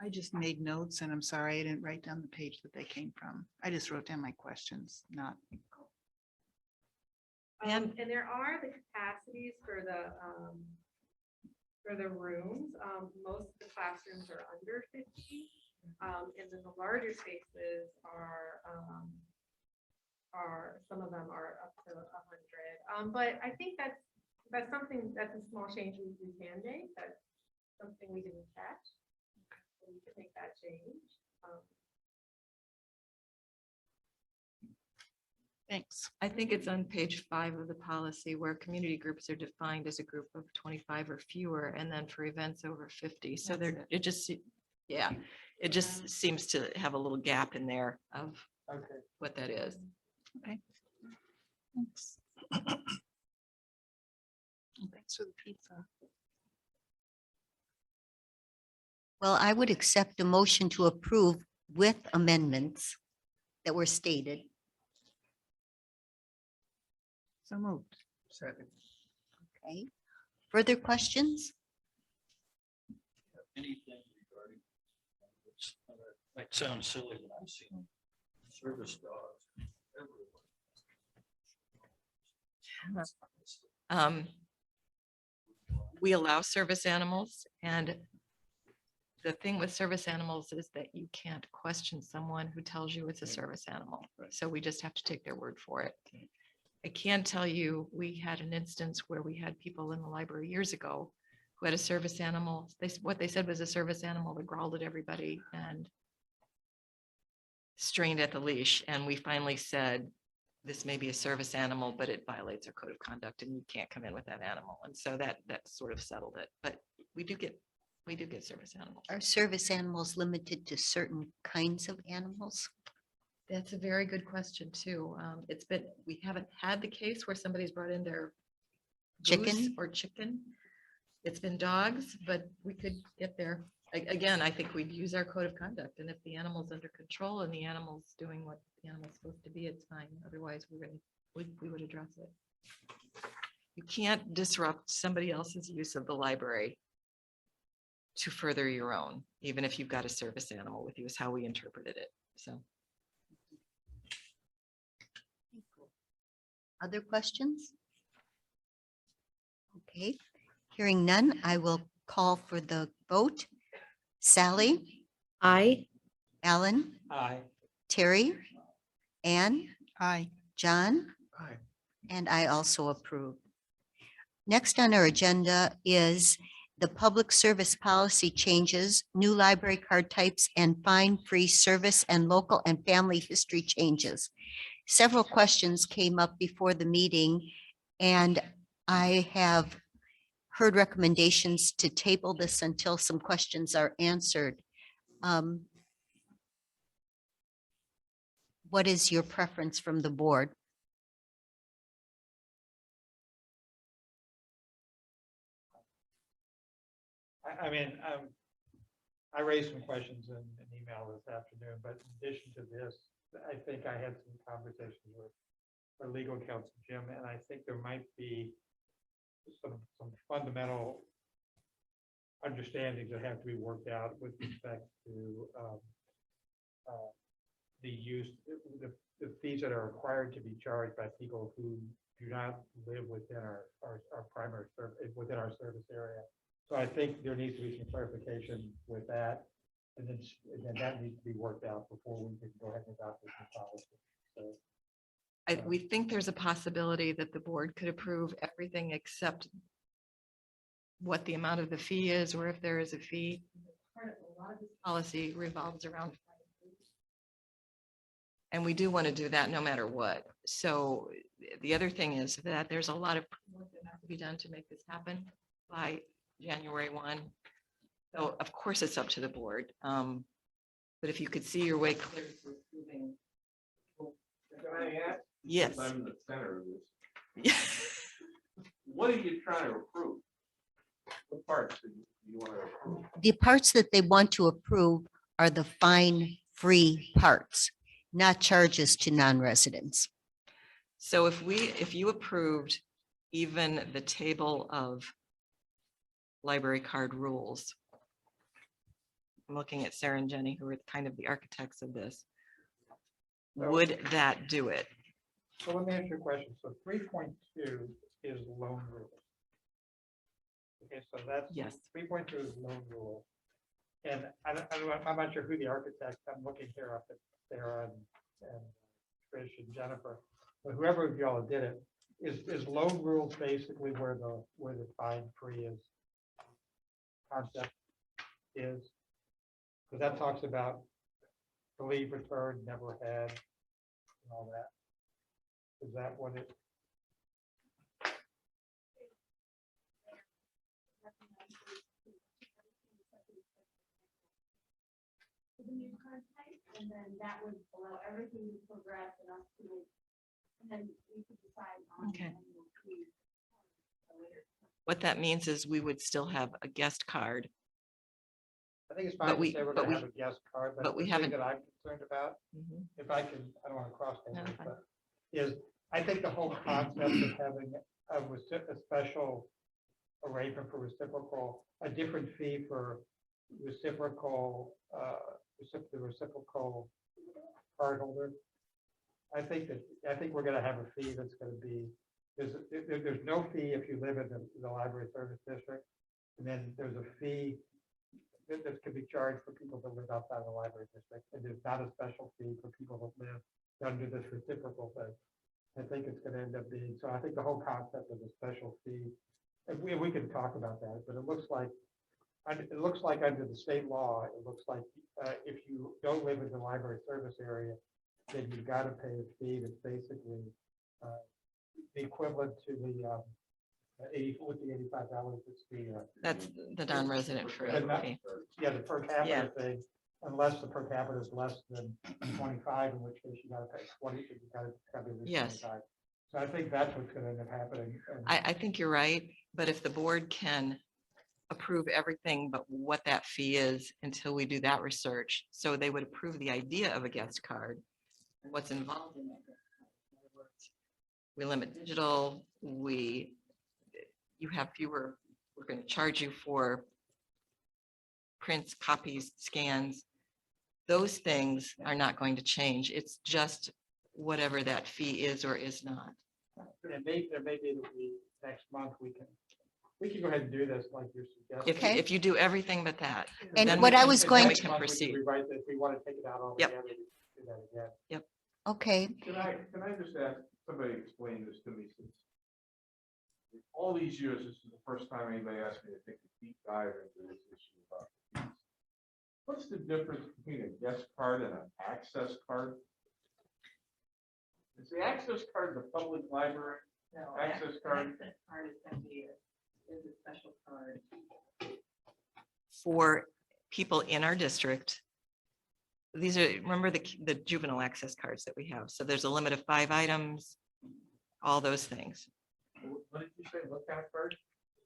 I just made notes and I'm sorry, I didn't write down the page that they came from. I just wrote down my questions, not. And there are the capacities for the rooms. Most of the classrooms are under 50. And then the larger spaces are, some of them are up to 100. But I think that's something, that's a small change we can make. That's something we didn't catch. So we can make that change. Thanks. I think it's on page 5 of the policy where community groups are defined as a group of 25 or fewer, and then for events over 50. So there, it just, yeah, it just seems to have a little gap in there of Okay. what that is. Okay. Thanks. Thanks for the pizza. Well, I would accept a motion to approve with amendments that were stated. So moved. Second. Okay. Further questions? Anything regarding? Might sound silly, but I've seen service dogs everywhere. We allow service animals, and the thing with service animals is that you can't question someone who tells you it's a service animal. Right. So we just have to take their word for it. I can tell you, we had an instance where we had people in the library years ago who had a service animal. What they said was a service animal that growled at everybody and strained at the leash. And we finally said, this may be a service animal, but it violates our code of conduct and you can't come in with that animal. And so that sort of settled it. But we do get service animals. Are service animals limited to certain kinds of animals? That's a very good question too. We haven't had the case where somebody's brought in their goose Chicken? or chicken. It's been dogs, but we could get there. Again, I think we'd use our code of conduct, and if the animal's under control and the animal's doing what the animal's supposed to be, it's fine. Otherwise, we would address it. You can't disrupt somebody else's use of the library to further your own, even if you've got a service animal with you, is how we interpreted it. So. Other questions? Okay, hearing none, I will call for the vote. Sally, Aye. Alan, Aye. Terry, Ann, Aye. John, Aye. and I also approve. Next on our agenda is the public service policy changes, new library card types, and fine-free service and local and family history changes. Several questions came up before the meeting, and I have heard recommendations to table this until some questions are answered. What is your preference from the board? I mean, I raised some questions in an email this afternoon, but in addition to this, I think I had some conversations with our legal counsel, Jim, and I think there might be some fundamental understandings that have to be worked out with respect to the use, the fees that are required to be charged by people who do not live within our primary service, within our service area. So I think there needs to be some clarification with that. And then that needs to be worked out before we can go ahead and adopt this new policy. So We think there's a possibility that the board could approve everything except what the amount of the fee is, or if there is a fee. Part of a lot of this policy revolves around. And we do want to do that no matter what. So the other thing is that there's a lot of work that has to be done to make this happen by January 1. So of course it's up to the board. But if you could see your way clear to approving. Can I ask? Yes. Since I'm in the center of this. What are you trying to approve? What parts do you want to approve? The parts that they want to approve are the fine-free parts, not charges to non-residents. So if you approved even the table of library card rules, I'm looking at Sarah and Jenny, who are kind of the architects of this. Would that do it? So let me ask you a question. So 3.2 is loan rules. Okay, so that's Yes. 3.2 is loan rules. And I'm not sure who the architect, I'm looking here up at Sarah and Trish and Jennifer, but whoever of y'all did it, is loan rules basically where the fine free is concept is? Because that talks about believe, return, never had, and all that. Is that what it? The new card type, and then that would allow everything to progress and us to, and then we could decide on. Okay. annual fees later. What that means is we would still have a guest card. I think it's But fine to we- say we're but gonna have we- a guest card, but we the thing haven't- that I'm concerned about, if I can, I don't want to cross No, things, fine. but is, I think the whole concept of having a special arrangement for reciprocal, a different fee for reciprocal, the reciprocal cardholder. I think we're gonna have a fee that's gonna be, there's no fee if you live in the library service district. And then there's a fee that can be charged for people that live outside of the library district. And there's not a special fee for people that live under this reciprocal thing. I think it's gonna end up being, so I think the whole concept of a special fee, and we can talk about that, but it looks like under the state law, it looks like if you don't live in the library service area, then you've got to pay a fee that's basically the equivalent to the $85. It's the That's the non-resident the fee. not- yeah, the per capita Yeah. thing, unless the per capita is less than 25, in which case you got to pay 20. You got to be at least Yes. 25. So I think that's what's going to end up happening. And I think you're right, but if the board can approve everything but what that fee is until we do that research, so they would approve the idea of a guest card and what's involved in that. In other words, we limit digital, you have fewer, we're going to charge you for prints, copies, scans. Those things are not going to change. It's just whatever that fee is or is not. there may be that next month we can go ahead and do this like you're suggesting. If you do everything but that. And then what we I can- was then going we to- can Next month we proceed. Rewrite this, we want to take it out Yep. altogether. We can do that again. Okay, Can I just ask, somebody explain this to me, since all these years, this is the first time anybody asked me to take a deep dive into this issue about fees. What's the difference between a guest card and an access card? Is the access card the public library? Access card? Card is going to be a special card for people in our district. These are, remember the juvenile access cards that we have. So there's a limit of 5 items, all those things. What did you say, what kind of card?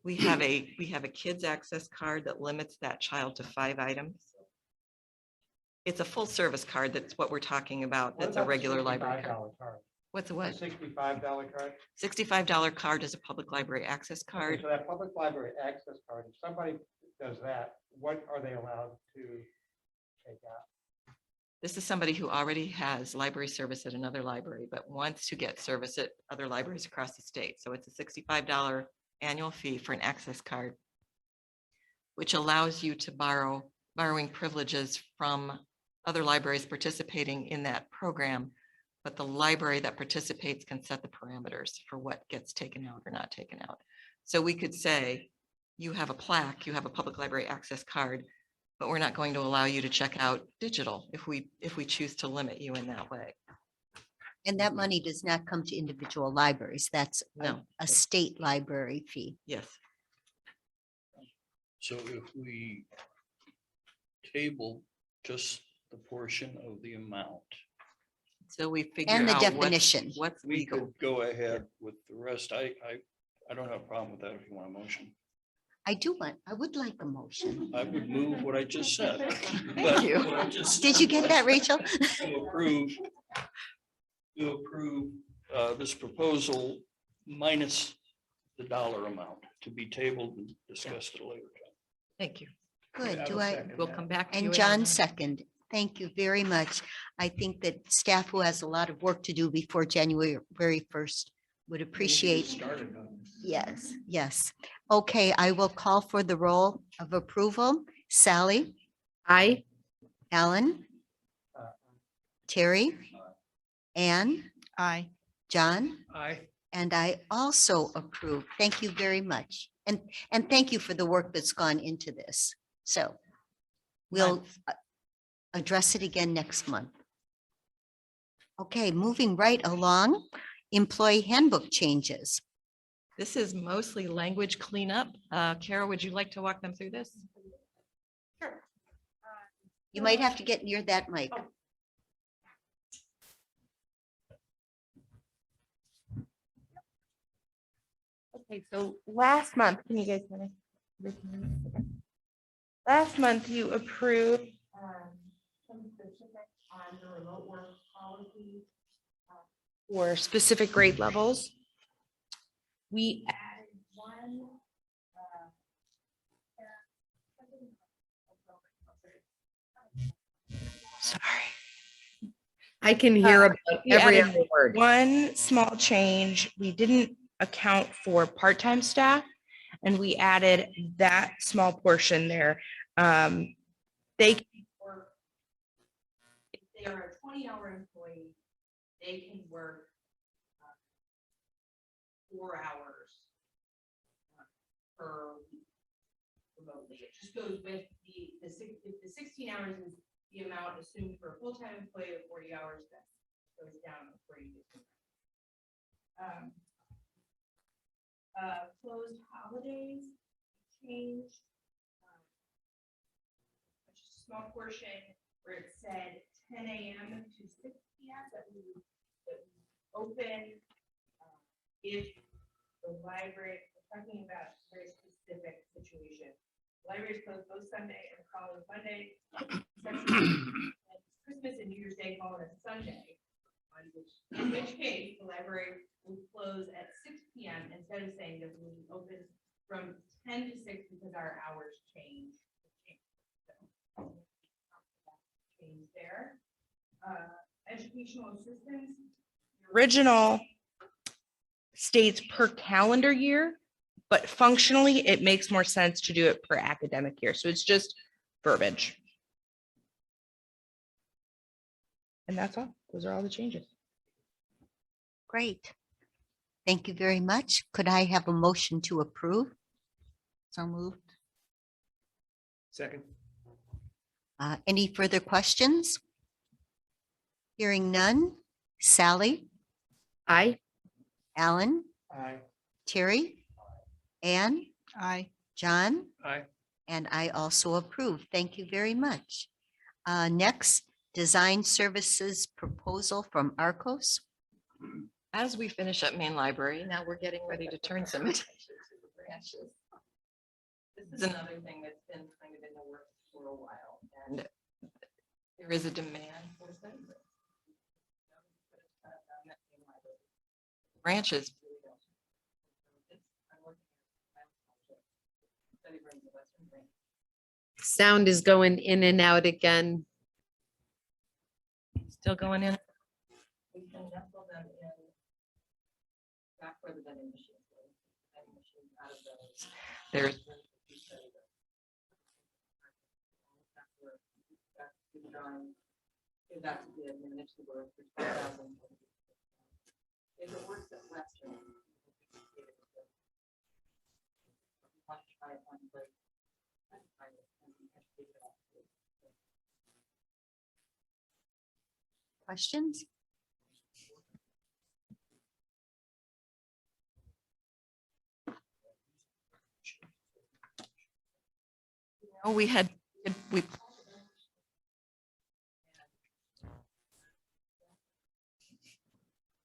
We have a kids access card that limits that child to 5 items. It's a full service card. That's what we're talking about. What That's a about the regular library $65 card. card? What's a A what? $65 card. $65 card is a public library access Okay, card. so that public library access card, if somebody does that, what are they allowed to take out? This is somebody who already has library service at another library, but wants to get service at other libraries across the state. So it's a $65 annual fee for an access card, which allows you to borrowing privileges from other libraries participating in that program. But the library that participates can set the parameters for what gets taken out or not taken out. So we could say, you have a plaque, you have a public library access card, but we're not going to allow you to check out digital if we choose to limit you in that way. And that money does not come to individual libraries. That's No. a state library fee. Yes. So if we table just the portion of the amount, So we figure And the out definition. what's we legal. could go ahead with the rest. I don't have a problem with that if you want a motion. I would like a motion. I would move what I just said. Thank you. What I just- Did you get that, Rachel? To approve this proposal minus the dollar amount to be tabled and discussed at a later time. Thank you. Good. I Do will I? second We'll that. come back to you. And John second. Thank you very much. I think that staff who has a lot of work to do before January 1st would We need to get appreciate. started on this. Yes, yes. Okay, I will call for the roll of approval. Sally, Aye. Alan, Uh, Terry, Ann, Aye. John, Aye. and I also approve. Thank you very much. And thank you for the work that's gone into this. So we'll address it again next month. Okay, moving right along, employee handbook changes. This is mostly language cleanup. Kara, would you like to walk them through this? You might have to get near that mic. Okay, so last month, can you guys hear me? Okay. Last month, you approved some specifics on the remote work policy for specific grade levels. We added one. Sorry. I can hear about we every added other word. One small change, we didn't account for part-time staff, and we added that small portion there. They can work, if they are a 20-hour employee, they can work 4 hours per week remotely. It just goes with if the 16 hours is the amount assumed for a full-time employee of 40 hours, that goes down for you. Closed holidays changed. Just a small portion where it said 10 a.m. to 6 p.m. that we open if the library, we're talking about a very specific situation. Libraries closed both Sunday and the following Monday. Christmas and New Year's Day fall on a Sunday, in which case the library will close at 6 p.m. instead of saying that we will be open from 10 to 6 because our hours change. Change there. Educational assistance. The original states per calendar year, but functionally it makes more sense to do it per academic year. So it's just verbiage. And that's all. Those are all the changes. Great. Thank you very much. Could I have a motion to approve? So moved. Second. Any further questions? Hearing none. Sally, Aye. Alan, Aye. Terry, Ann, Aye. John, Aye. and I also approve. Thank you very much. Next, design services proposal from Arcos. As we finish up main library, now we're getting ready to turn some attention to the branches. This is another thing that's been kind of in the works for a while, and there is a demand for study groups. Branches. Sound is going in and out again. Still going in. We can nestle them in back where the vending machines go. Vending machines out of those. There's. That's the manage the work for 2000. If it works at Western. Want to try it one place. Questions? Oh, we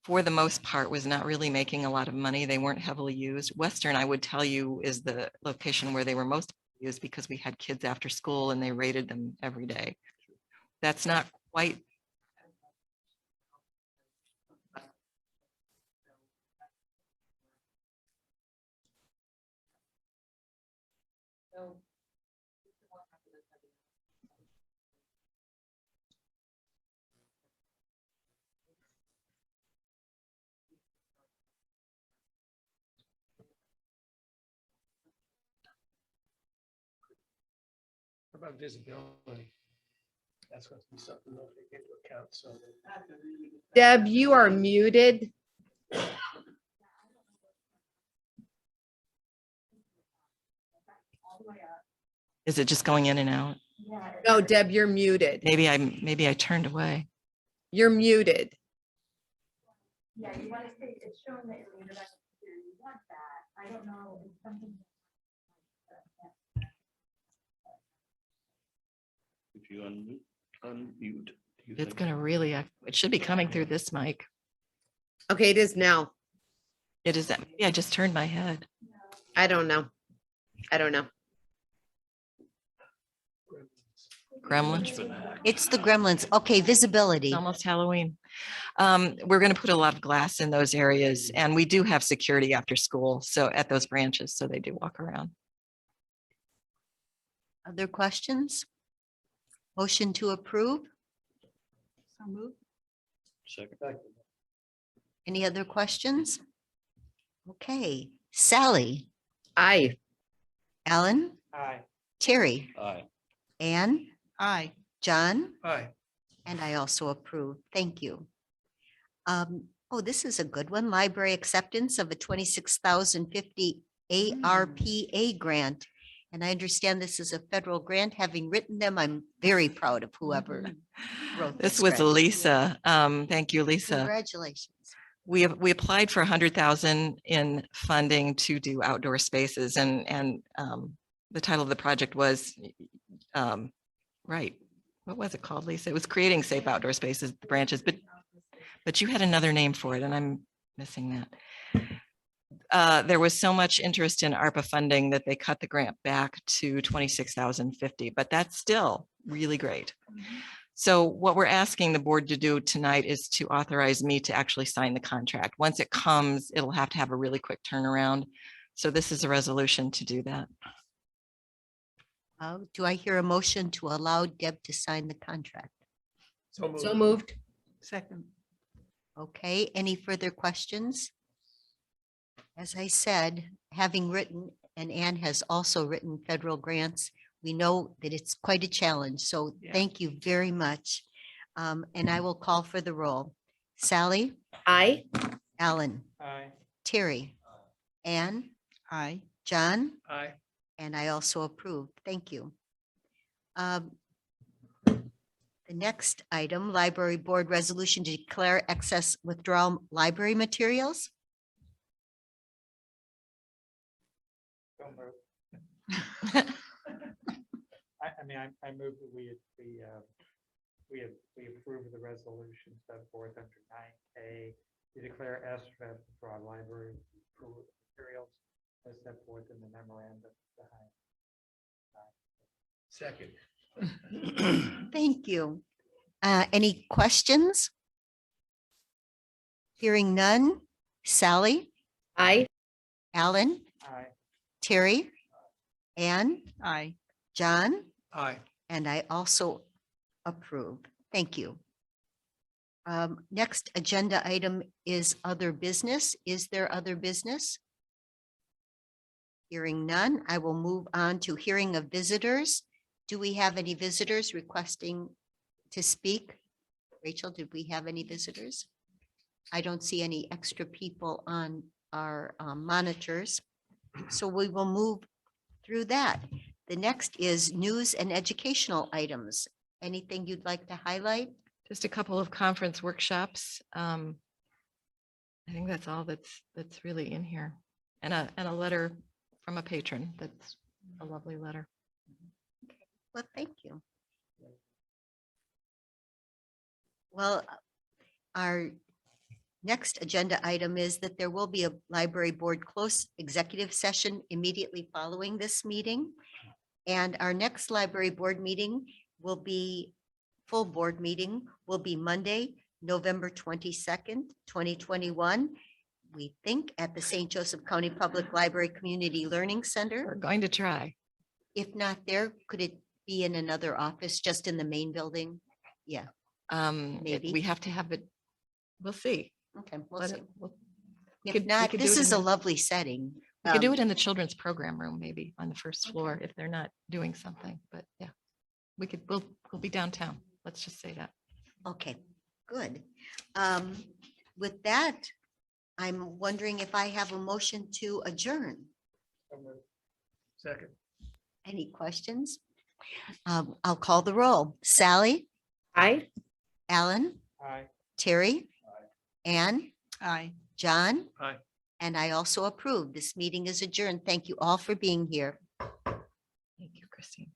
for the most part, was not really making a lot of money. They weren't heavily used. Western, I would tell you, is the location where they were most used because we had kids after school and they rated them every day. That's not quite. What about visibility? That's going to be something they'll take into account, so. Deb, you are muted. Is it just going in and out? No, Deb, you're muted. Maybe I turned away. You're muted. Yeah, you want to say it's showing that you're muted. You want that. I don't know. It's something. If you unmute. do you It's think- gonna really, it should be coming through this mic. Okay, it is now. It is that, maybe I just turned my head. I don't know. I don't know. Gremlins, It's the gremlins. Okay, visibility. it's almost Halloween. We're gonna put a lot of glass in those areas and we do have security after school. So at those branches, so they do walk around. Other questions? Motion to approve? So moved. Second. Any other questions? Okay, Sally, Aye. Alan, Aye. Terry, Aye. Anne, Aye. John, Aye. and I also approve. Thank you. Oh, this is a good one. Library acceptance of a 26,050 ARPA grant. And I understand this is a federal grant. Having written them, I'm very proud of whoever wrote This was grant. Lisa. Thank you, Lisa. Congratulations. We applied for 100,000 in funding to do outdoor spaces and the title of the project was, right. What was it called, Lisa? It was creating safe outdoor spaces, the branches, but you had another name for it and I'm missing that. There was so much interest in ARPA funding that they cut the grant back to 26,050, but that's still really great. So what we're asking the board to do tonight is to authorize me to actually sign the contract. Once it comes, it'll have to have a really quick turnaround. So this is a resolution to do that. Do I hear a motion to allow Deb to sign the contract? So moved. So moved. Second. Okay, any further questions? As I said, having written, and Anne has also written federal grants, we know that it's quite a challenge. So Yeah. thank you very much. And I will call for the roll. Sally, Aye. Alan, Aye. Terry, Anne, Aye. John, Aye. and I also approve. Thank you. The next item, Library Board Resolution to declare excess withdrawal library materials. So moved. I move that we approve the resolution set forth under 9K to declare escrow for our library materials as set forth in the memorandum behind. Second. Thank you. Any questions? Hearing none. Sally, Aye. Alan, Aye. Terry, Ann, Aye. John, Aye. and I also approve. Thank you. Next agenda item is other business. Is there other business? Hearing none, I will move on to hearing of visitors. Do we have any visitors requesting to speak? Rachel, did we have any visitors? I don't see any extra people on our monitors. So we will move through that. The next is news and educational items. Anything you'd like to highlight? Just a couple of conference workshops. I think that's all that's really in here. And a letter from a patron. That's a lovely letter. Well, thank you. Well, our next agenda item is that there will be a library board close executive session immediately following this meeting. And our next library board meeting will be, full board meeting will be Monday, November 22nd, 2021. We think at the St. Joseph County Public Library Community Learning We're Center. going to try. If not there, could it be in another office, just in the main building? Yeah, Maybe. We have to have it. We'll see. okay, we'll Let see. it- we'll- If could- we not, could do this it is in a the- lovely setting. We could do Um, it in the children's program room, maybe on the first floor if they're not doing something, but yeah. We'll be downtown. Let's just say that. Okay, good. With that, I'm wondering if I have a motion to adjourn. Second. Any questions? I'll call the roll. Sally, Aye. Alan, Aye. Terry, Ann, Aye. John, Aye. and I also approve. This meeting is adjourned. Thank you all for being here. Thank you, Christine.